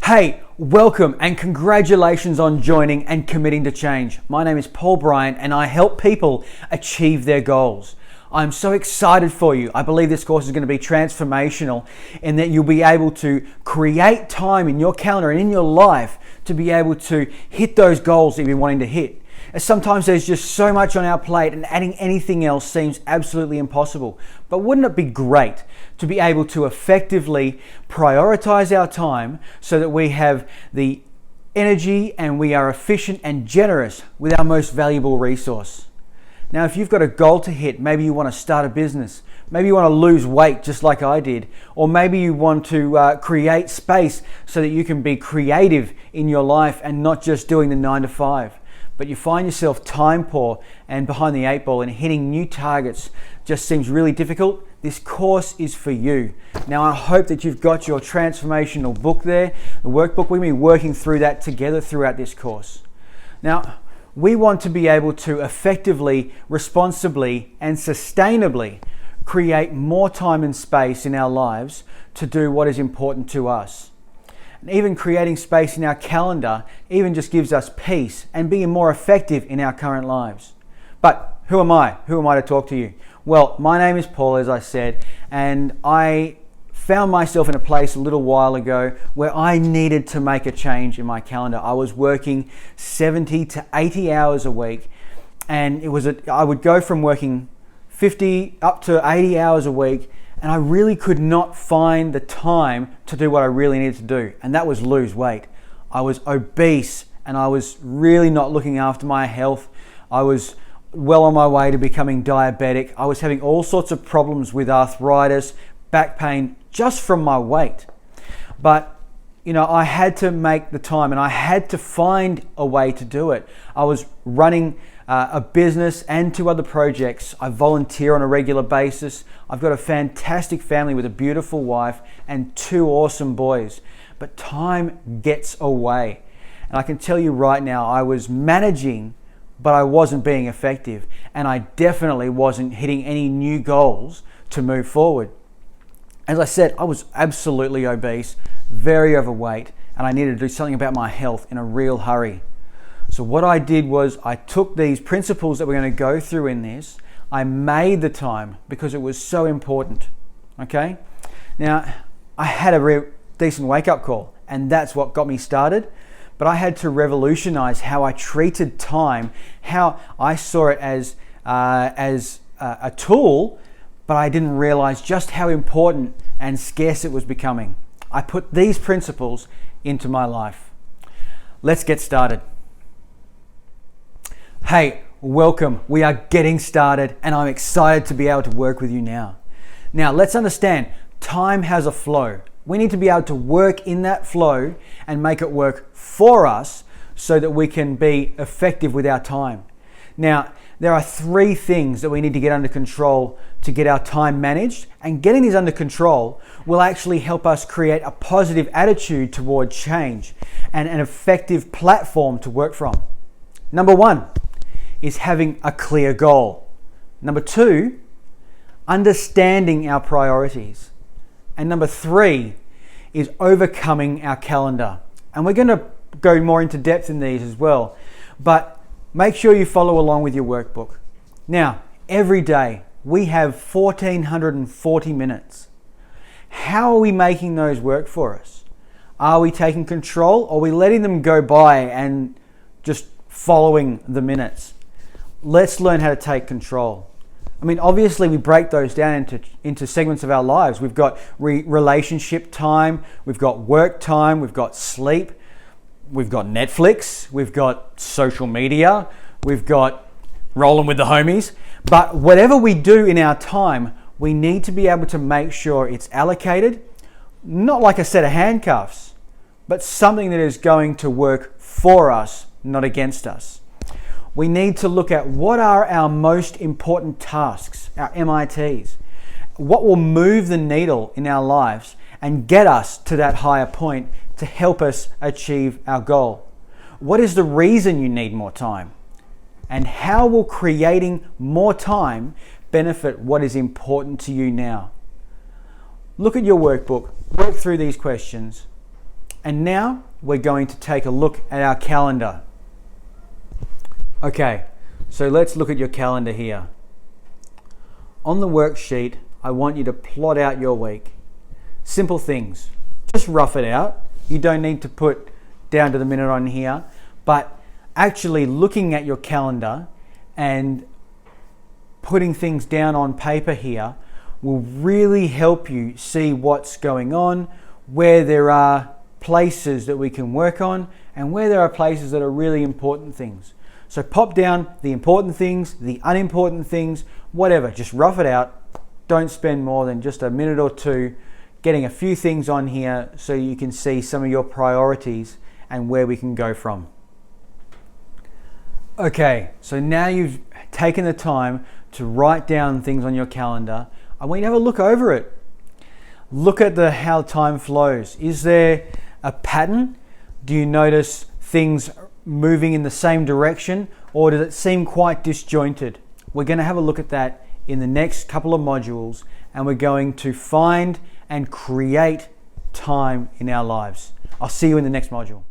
Hey, welcome and congratulations on joining and committing to change. My name is Paul Bryant and I help people achieve their goals. I'm so excited for you. I believe this course is going to be transformational in that you'll be able to create time in your calendar and in your life to be able to hit those goals that you've been wanting to hit. And sometimes there's just so much on our plate and adding anything else seems absolutely impossible. But wouldn't it be great to be able to effectively prioritize our time so that we have the energy and we are efficient and generous with our most valuable resource? Now, if you've got a goal to hit, maybe you want to start a business, maybe you want to lose weight just like I did, or maybe you want to create space so that you can be creative in your life and not just doing the 9 to 5. But you find yourself time poor and behind the 8 ball and hitting new targets just seems really difficult, this course is for you. Now, I hope that you've got your transformational book there, the workbook. We'll be working through that together throughout this course. Now, we want to be able to effectively, responsibly, and sustainably create more time and space in our lives to do what is important to us. And even creating space in our calendar even just gives us peace and being more effective in our current lives. But who am I? Who am I to talk to you? Well, my name is Paul, as I said, and I found myself in a place a little while ago where I needed to make a change in my calendar. I was working 70 to 80 hours a week, and I would go from working 50 up to 80 hours a week, and I really could not find the time to do what I really needed to do, and that was lose weight. I was obese and I was really not looking after my health. I was well on my way to becoming diabetic. I was having all sorts of problems with arthritis, back pain, just from my weight. But I had to make the time and I had to find a way to do it. I was running a business and 2 other projects. I volunteer on a regular basis. I've got a fantastic family with a beautiful wife and 2 awesome boys. But time gets away. And I can tell you right now, I was managing, but I wasn't being effective. And I definitely wasn't hitting any new goals to move forward. As I said, I was absolutely obese, very overweight, and I needed to do something about my health in a real hurry. So what I did was I took these principles that we're going to go through in this, I made the time because it was so important, okay? Now, I had a decent wake-up call, and that's what got me started, but I had to revolutionize how I treated time, how I saw it as a tool, but I didn't realize just how important and scarce it was becoming. I put these principles into my life. Let's get started. Hey, welcome. We are getting started and I'm excited to be able to work with you now. Now, let's understand, time has a flow. We need to be able to work in that flow and make it work for us so that we can be effective with our time. Now, there are 3 things that we need to get under control to get our time managed, and getting these under control will actually help us create a positive attitude toward change and an effective platform to work from. Number 1 is having a clear goal. Number 2, understanding our priorities. And number 3 is overcoming our calendar. And we're going to go more into depth in these as well. But make sure you follow along with your workbook. Now, every day we have 1,440 minutes. How are we making those work for us? Are we taking control or are we letting them go by and just following the minutes? Let's learn how to take control. I mean, obviously we break those down into segments of our lives. We've got relationship time, we've got work time, we've got sleep, we've got Netflix, we've got social media, we've got rolling with the homies. But whatever we do in our time, we need to be able to make sure it's allocated, not like a set of handcuffs, but something that is going to work for us, not against us. We need to look at what are our most important tasks, our MITs, what will move the needle in our lives and get us to that higher point to help us achieve our goal. What is the reason you need more time? And how will creating more time benefit what is important to you now? Look at your workbook, work through these questions, And now we're going to take a look at our calendar. Okay, so let's look at your calendar here. On the worksheet, I want you to plot out your week. Simple things. Just rough it out. You don't need to put down to the minute on here, but actually looking at your calendar and putting things down on paper here will really help you see what's going on, where there are places that we can work on, and where there are places that are really important things. So pop down the important things, the unimportant things, whatever, just rough it out. Don't spend more than just a minute or two getting a few things on here so you can see some of your priorities and where we can go from. Okay, so now you've taken the time to write down things on your calendar. I want you to have a look over it. Look at how time flows. Is there a pattern? Do you notice things moving in the same direction, or does it seem quite disjointed? We're going to have a look at that in the next couple of modules, and we're going to find and create time in our lives. I'll see you in the next module.